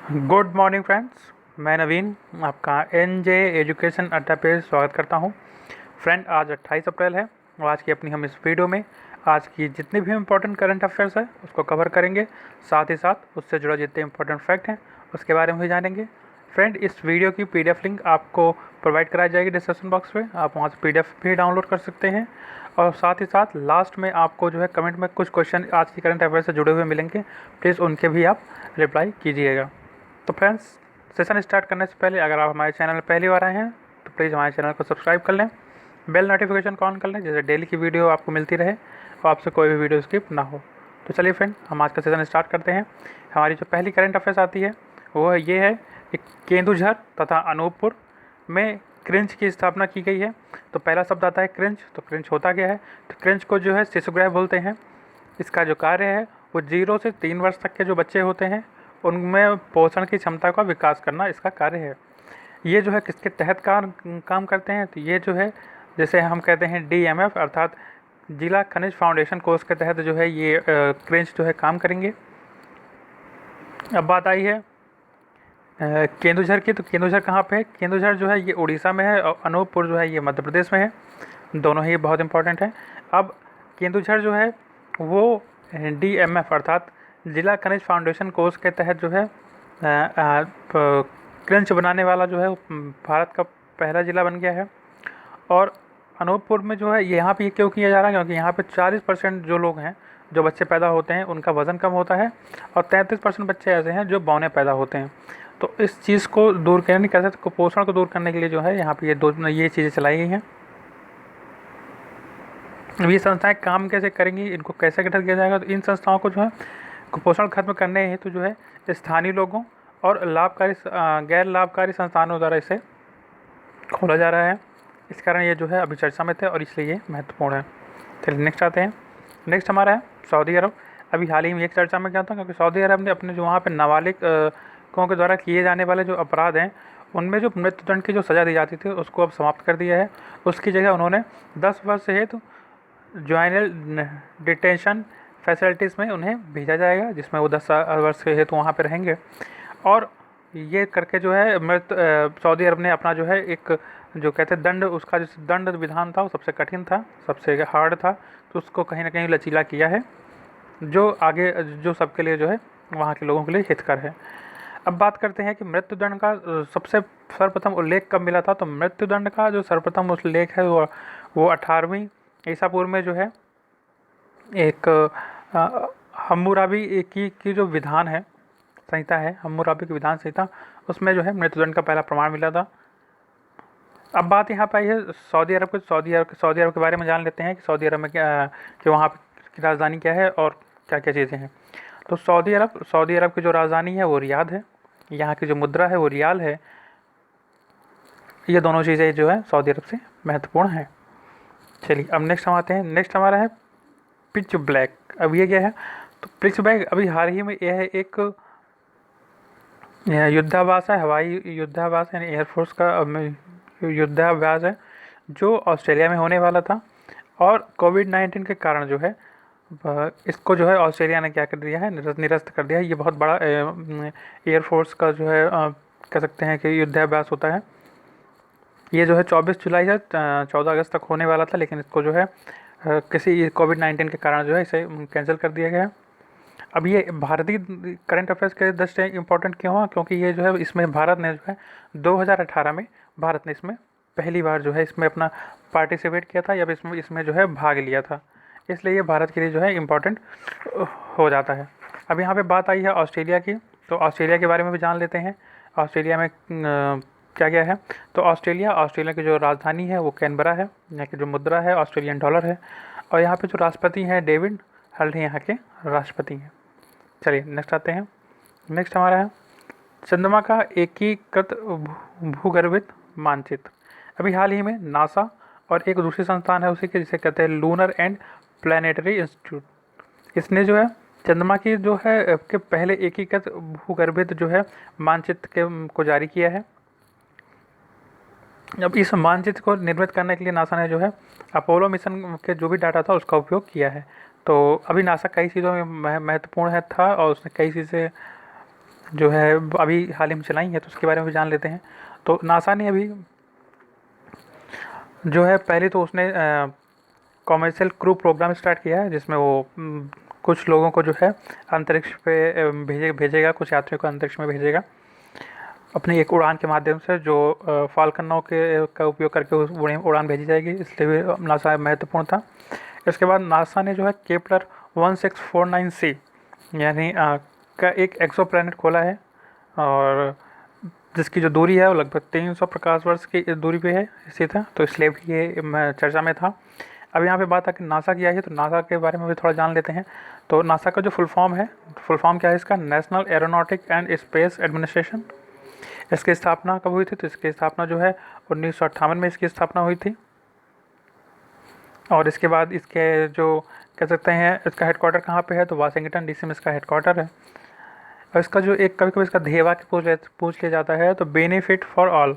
Good morning friends, मैं नवीन आपका NJ education अड्डा पे स्वागत करता हूं। फ्रेंड, आज 28 अप्रैल है और आज की अपनी हम इस वीडियो में आज की जितनी भी इम्पोर्टेंट करंट अफेयर्स है उसको कवर करेंगे। साथ ही साथ उससे जुड़ा जितने इम्पोर्टेंट फैक्ट हैं उसके बारे में भी जानेंगे। फ्रेंड, इस वीडियो की पीडीएफ लिंक आपको प्रोवाइड कराई जाएगी डिस्क्रिप्शन बॉक्स में। आप वहाँ से पीडीएफ भी डाउनलोड कर सकते हैं और साथ ही साथ लास्ट में आपको जो है कमेंट में कुछ क्वेश्चन आज की करंट अफेयर से जुड़े हुए मिलेंगे। प्लीज़ उनके भी आप रिप्लाई कीजिएगा। तो फ्रेंड्स, सेशन स्टार्ट करने से पहले अगर आप हमारे चैनल में पहली बार आए हैं तो प्लीज़ हमारे चैनल को सब्सक्राइब कर लें, बेल नोटिफिकेशन को ऑन कर लें, जिससे डेली की वीडियो आपको मिलती रहे और आपसे कोई भी वीडियो स्किप ना हो। तो चलिए फ्रेंड, हम आज का सेशन स्टार्ट करते हैं। हमारी जो पहली करंट अफेयर्स आती है वो ये है कि केंदुझर तथा अनूपपुर में क्रिंज की स्थापना की गई है। तो पहला शब्द आता है क्रिंज। तो क्रिंज होता क्या है? तो क्रिंज को जो है शिशुगृह बोलते हैं। इसका जो कार्य है वो 0 से 3 वर्ष तक के जो बच्चे होते हैं उनमें पोषण की क्षमता का विकास करना इसका कार्य है। ये जो है किसके तहत काम करते हैं? तो ये जो है जैसे हम कहते हैं DMF अर्थात जिला खनिज फाउंडेशन कोर्स के तहत जो है ये क्रेंच जो है काम करेंगे। अब बात आई है केंदुझर की। तो केंदुझर कहाँ पे है? केंदुझर जो है ये उड़ीसा में है और अनूपपुर जो है ये मध्य प्रदेश में है। दोनों ही बहुत इंपॉर्टेंट है। अब केंदुझर जो है वो DMF अर्थात जिला खनिज फाउंडेशन कोर्स के तहत जो है क्रेंच बनाने वाला जो है भारत का पहला ज़िला बन गया है। और अनूपपुर में जो है यहाँ पे क्यों किया जा रहा है? क्योंकि यहाँ पे 40% जो लोग हैं, जो बच्चे पैदा होते हैं उनका वज़न कम होता है और 33% बच्चे ऐसे हैं जो बौने पैदा होते हैं। तो इस चीज़ को दूर करने कैसे, कुपोषण को दूर करने के लिए जो है यहाँ पे ये चीज़ें चलाई गई हैं। ये संस्थाएं काम कैसे करेंगी, इनको कैसे गठित किया जाएगा? तो इन संस्थाओं को जो है कुपोषण खत्म करने हेतु जो है स्थानीय लोगों और गैर लाभकारी संस्थानों द्वारा इसे खोला जा रहा है। इस कारण ये जो है अभी चर्चा में थे और इसलिए ये महत्वपूर्ण है। चलिए नेक्स्ट आते हैं। नेक्स्ट हमारा है सऊदी अरब। अभी हाल ही में एक चर्चा में क्या था, क्योंकि सऊदी अरब ने अपने जो वहाँ पे नाबालिगों के द्वारा किए जाने वाले जो अपराध हैं उनमें जो मृत्युदंड की जो सज़ा दी जाती थी उसको अब समाप्त कर दिया है। उसकी जगह उन्होंने 10 वर्ष हेतु ज्वाइनल डिटेंशन फैसिलिटीज़ में उन्हें भेजा जाएगा, जिसमें वो 10 वर्ष के हेतु वहाँ पे रहेंगे। और ये करके जो है सऊदी अरब ने अपना जो है एक जो कहते हैं दंड, उसका जो दंड विधान था वो सबसे कठिन था, सबसे हार्ड था, तो उसको कहीं ना कहीं लचीला किया है, जो आगे जो सबके लिए जो है वहाँ के लोगों के लिए हितकर है। अब बात करते हैं कि मृत्युदंड का सबसे सर्वप्रथम उल्लेख कब मिला था। तो मृत्युदंड का जो सर्वप्रथम उल्लेख है वो 18वीं ईसा पूर्व में जो है एक हम्मुराबी की जो विधान है संहिता है, हम्मुराबी की विधान संहिता, उसमें जो है मृत्युदंड का पहला प्रमाण मिला था। अब बात यहाँ पर आई है सऊदी अरब के बारे में जान लेते हैं कि सऊदी अरब में क्या, कि वहाँ की राजधानी क्या है और क्या क्या चीज़ें हैं। तो सऊदी अरब की जो राजधानी है वो रियाद है। यहाँ की जो मुद्रा है वो रियाल है। ये दोनों चीज़ें जो है सऊदी अरब से महत्वपूर्ण है। चलिए अब नेक्स्ट हम आते हैं। नेक्स्ट हमारा है पिच ब्लैक। अब ये क्या है? तो पिच ब्लैक अभी हाल ही में यह है एक युद्धाभ्यास है, हवाई युद्धाभ्यास यानी एयरफोर्स का युद्धाभ्यास है जो ऑस्ट्रेलिया में होने वाला था। और कोविड-19 के कारण जो है इसको जो है ऑस्ट्रेलिया ने क्या कर दिया है, निरस्त कर दिया है। ये बहुत बड़ा एयरफोर्स का जो है कह सकते हैं कि युद्धाभ्यास होता है। ये जो है 24 जुलाई से 14 अगस्त तक होने वाला था, लेकिन इसको जो है किसी कोविड-19 के कारण जो है इसे कैंसिल कर दिया गया। अब ये भारतीय करंट अफेयर्स के दृष्टि इम्पोर्टेंट क्यों हुआ? क्योंकि ये जो है इसमें भारत ने जो है 2018 में भारत ने इसमें पहली बार जो है इसमें अपना पार्टिसिपेट किया था या इसमें जो है भाग लिया था, इसलिए ये भारत के लिए जो है इम्पोर्टेंट हो जाता है। अब यहाँ पे बात आई है ऑस्ट्रेलिया की, तो ऑस्ट्रेलिया के बारे में भी जान लेते हैं। ऑस्ट्रेलिया में क्या क्या है? तो ऑस्ट्रेलिया की जो राजधानी है वो कैनबरा है। यहाँ की जो मुद्रा है ऑस्ट्रेलियन डॉलर है और यहाँ पे जो राष्ट्रपति हैं डेविड हल्ट यहाँ के राष्ट्रपति हैं। चलिए नेक्स्ट आते हैं। नेक्स्ट हमारा है चंद्रमा का एकीकृत भूगर्भित मानचित्र। अभी हाल ही में नासा और एक दूसरी संस्थान है उसी के, जिसे कहते हैं लूनर एंड प्लानिटरी इंस्टीट्यूट, इसने जो है चंद्रमा की जो है के पहले एकीकृत भूगर्भित जो है मानचित्र को जारी किया है। अब इस मानचित्र को निर्मित करने के लिए नासा ने जो है अपोलो मिशन के जो भी डाटा था उसका उपयोग किया है। तो अभी नासा कई चीज़ों में महत्वपूर्ण था और उसने कई चीज़ें जो है अभी हाल ही में चलाई है, तो उसके बारे में भी जान लेते हैं। तो नासा ने अभी जो है पहले तो उसने कॉमर्शियल क्रू प्रोग्राम स्टार्ट किया है, जिसमें वो कुछ लोगों को जो है अंतरिक्ष पे भेजेगा, कुछ यात्रियों को अंतरिक्ष में भेजेगा अपनी एक उड़ान के माध्यम से, जो फाल्कन 9 के का उपयोग करके उस उड़ान भेजी जाएगी, इसलिए भी नासा महत्वपूर्ण था। इसके बाद नासा ने जो है केपलर 1649c यानी का एक एक्सो प्लैनेट खोला है, और जिसकी जो दूरी है वो लगभग 300 प्रकाश वर्ष की दूरी पे है स्थित है, तो इसलिए भी ये चर्चा में था। अब यहाँ पे बात आके नासा की आई है, तो नासा के बारे में भी थोड़ा जान लेते हैं। तो नासा का जो फुल फॉर्म क्या है इसका? National aeronautic and space administration. इसकी स्थापना कब हुई थी? तो इसकी स्थापना जो है 1958 में इसकी स्थापना हुई थी। और इसके बाद इसके जो कह सकते हैं इसका हेडक्वार्टर कहाँ पे है? तो वाशिंगटन डीसी में इसका हेडक्वार्टर है। और इसका जो एक कभी कभी इसका ध्येय वाक्य पूछ लिया जाता है, तो बेनिफिट फॉर ऑल,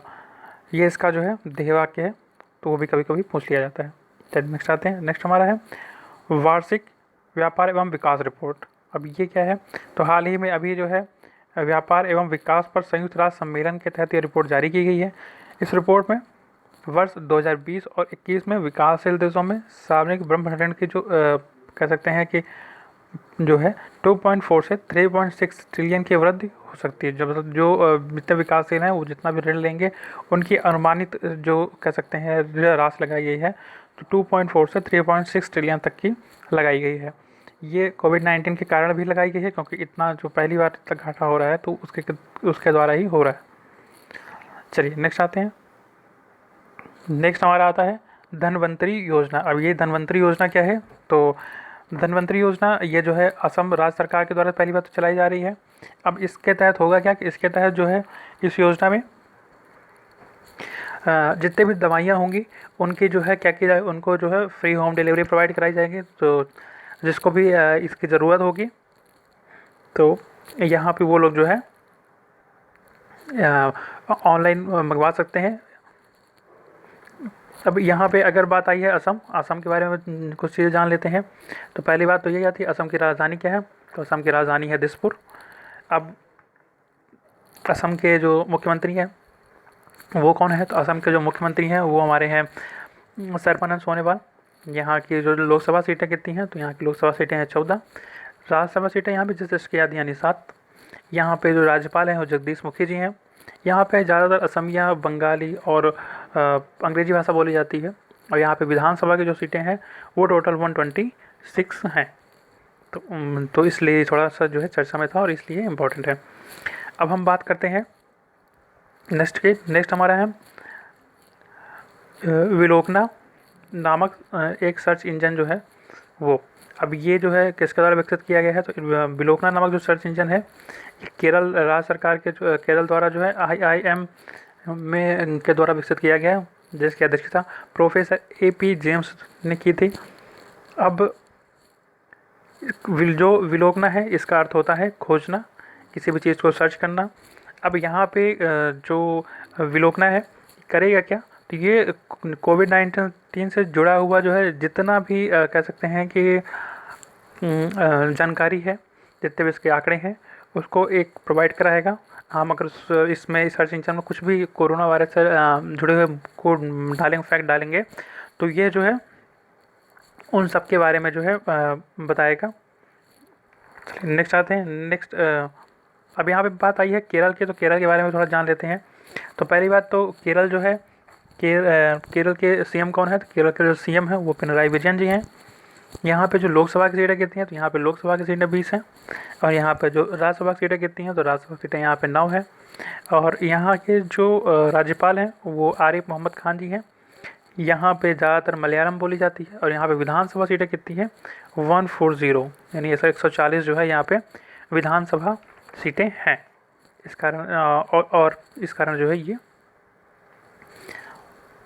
ये इसका जो है ध्येय वाक्य है, तो वो भी कभी कभी पूछ लिया जाता है। चलिए नेक्स्ट आते हैं। नेक्स्ट हमारा है वार्षिक व्यापार एवं विकास रिपोर्ट। अब ये क्या है? तो हाल ही में अभी जो है व्यापार एवं विकास पर संयुक्त राष्ट्र सम्मेलन के तहत ये रिपोर्ट जारी की गई है। इस रिपोर्ट में वर्ष 2020 और 21 में विकासशील देशों में सार्वजनिक ब्रह्मंड की जो कह सकते हैं कि जो है 2.4 से 3.6 ट्रिलियन की वृद्धि हो सकती है। जब जो जितने विकासशील हैं वो जितना भी ऋण लेंगे, उनकी अनुमानित जो कह सकते हैं ऋण राशि लगाई गई है, तो 2.4 से 3.6 ट्रिलियन तक की लगाई गई है। ये कोविड-19 के कारण भी लगाई गई है, क्योंकि इतना जो पहली बार इतना घाटा हो रहा है, तो उसके द्वारा ही हो रहा है। चलिए नेक्स्ट आते हैं। नेक्स्ट हमारा आता है धनवंतरी योजना। अब ये धनवंतरी योजना क्या है? तो धनवंतरी योजना ये जो है असम राज्य सरकार के द्वारा पहली बार तो चलाई जा रही है। अब इसके तहत होगा क्या कि इसके तहत जो है इस योजना में जितने भी दवाइयाँ होंगी उनकी जो है क्या की जाए, उनको जो है फ्री होम डिलीवरी प्रोवाइड कराई जाएगी। तो जिसको भी इसकी ज़रूरत होगी, तो यहाँ पे वो लोग जो है ऑनलाइन मंगवा सकते हैं। अब यहाँ पे अगर बात आई है असम के बारे में कुछ चीज़ें जान लेते हैं। तो पहली बात तो यही आती है, असम की राजधानी क्या है? तो असम की राजधानी है दिसपुर। अब असम के जो मुख्यमंत्री हैं वो कौन है? तो असम के जो मुख्यमंत्री हैं वो हमारे हैं सर्बानंद सोनोवाल। यहाँ की जो लोकसभा सीटें कितनी हैं? तो यहाँ की लोकसभा सीटें हैं 14। राज्यसभा सीटें यहाँ पे जिसकी याद यानी 7। यहाँ पे जो राज्यपाल हैं वो जगदीश मुखी जी हैं। यहाँ पे ज़्यादातर असमिया, बंगाली और अंग्रेजी भाषा बोली जाती है। और यहाँ पे विधानसभा की जो सीटें हैं वो टोटल 126 हैं। तो इसलिए थोड़ा सा जो है चर्चा में था और इसलिए इम्पोर्टेंट है। अब हम बात करते हैं नेक्स्ट हमारा है विलोकना नामक एक सर्च इंजन जो है वो। अब ये जो है किसके द्वारा विकसित किया गया है? तो विलोकना नामक जो सर्च इंजन है केरल राज्य सरकार के केरल द्वारा जो है IIM में के द्वारा विकसित किया गया है, जिसकी अध्यक्षता प्रोफेसर AP जेम्स ने की थी। अब जो विलोकना है इसका अर्थ होता है खोजना, किसी भी चीज़ को सर्च करना। अब यहाँ पे जो विलोकना है करेगा क्या? तो ये कोविड-19 से जुड़ा हुआ जो है जितना भी कह सकते हैं कि जानकारी है, जितने भी इसके आंकड़े हैं उसको एक प्रोवाइड कराएगा। हम अगर इसमें सर्च इंजन में कुछ भी कोरोना वायरस से जुड़े हुए को डालेंगे, फैक्ट डालेंगे, तो ये जो है उन सब के बारे में जो है बताएगा। चलिए नेक्स्ट आते हैं। नेक्स्ट अब यहाँ पे बात आई है केरल की, तो केरल के बारे में थोड़ा जान लेते हैं। तो पहली बात तो केरल जो है केरल के CM कौन है? तो केरल के जो CM है वो पिनराई विजयन जी हैं। यहाँ पे जो लोकसभा की सीटें कितनी हैं? तो यहाँ पे लोकसभा की सीटें 20 हैं। और यहाँ पे जो राज्यसभा की सीटें कितनी हैं? तो राज्यसभा सीटें यहाँ पे 9 हैं। और यहाँ के जो राज्यपाल हैं वो आरिफ मोहम्मद खान जी हैं। यहाँ पे ज़्यादातर मलयालम बोली जाती है। और यहाँ पे विधानसभा सीटें कितनी हैं? 140 यानी ऐसा 140 जो है यहाँ पे विधानसभा सीटें हैं। इस कारण और इस कारण जो है ये।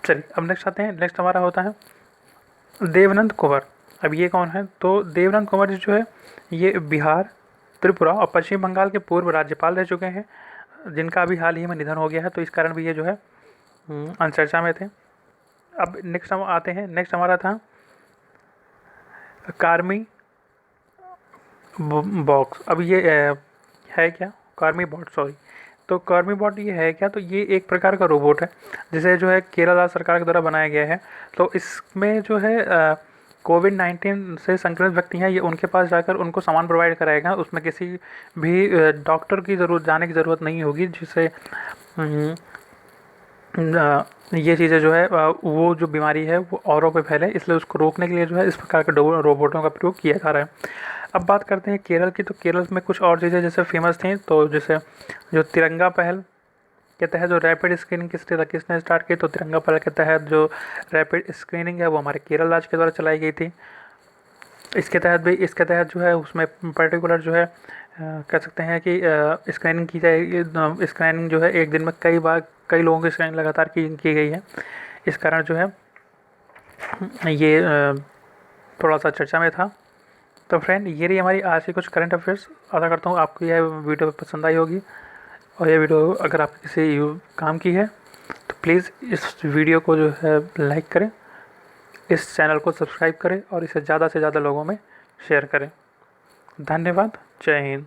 चलिए अब नेक्स्ट आते हैं। नेक्स्ट हमारा होता है देवनंद कुंवर। अब ये कौन है? तो देवनंद कुंवर जी जो है ये बिहार, त्रिपुरा और पश्चिम बंगाल के पूर्व राज्यपाल रह चुके हैं, जिनका अभी हाल ही में निधन हो गया है। तो इस कारण भी ये जो है चर्चा में थे। अब नेक्स्ट हम आते हैं। नेक्स्ट हमारा था कार्मी बॉक्स। अब ये है क्या? कार्मीबॉट, सॉरी। तो कार्मीबॉट ये है क्या? तो ये एक प्रकार का रोबोट है जिसे जो है केरला सरकार के द्वारा बनाया गया है। तो इसमें जो है कोविड-19 से संक्रमित व्यक्ति हैं, ये उनके पास जाकर उनको सामान प्रोवाइड कराएगा। उसमें किसी भी डॉक्टर की जाने की ज़रूरत नहीं होगी, जिससे ये चीज़ें जो है वो जो बीमारी है वो औरों पे फैले, इसलिए उसको रोकने के लिए जो है इस प्रकार के रोबोटों का प्रयोग किया जा रहा है। अब बात करते हैं केरल की। तो केरल में कुछ और चीज़ें जैसे फेमस थी, तो जैसे जो तिरंगा पहल के तहत जो रैपिड स्क्रीनिंग किसने स्टार्ट की? तो तिरंगा पहल के तहत जो रैपिड स्क्रीनिंग है वो हमारे केरल राज्य के द्वारा चलाई गई थी। इसके तहत जो है उसमें पर्टिकुलर जो है कह सकते हैं कि स्कैनिंग की जाएगी। स्कैनिंग जो है एक दिन में कई लोगों की स्कैनिंग लगातार की गई है। इस कारण जो है ये थोड़ा सा चर्चा में था। तो फ्रेंड, ये रही हमारी आज की कुछ करंट अफेयर्स। आशा करता हूँ आपको यह वीडियो पसंद आई होगी, और ये वीडियो अगर आपके किसी काम की है तो प्लीज़ इस वीडियो को जो है लाइक करें, इस चैनल को सब्सक्राइब करें और इसे ज़्यादा से ज़्यादा लोगों में शेयर करें। धन्यवाद। जय हिंद।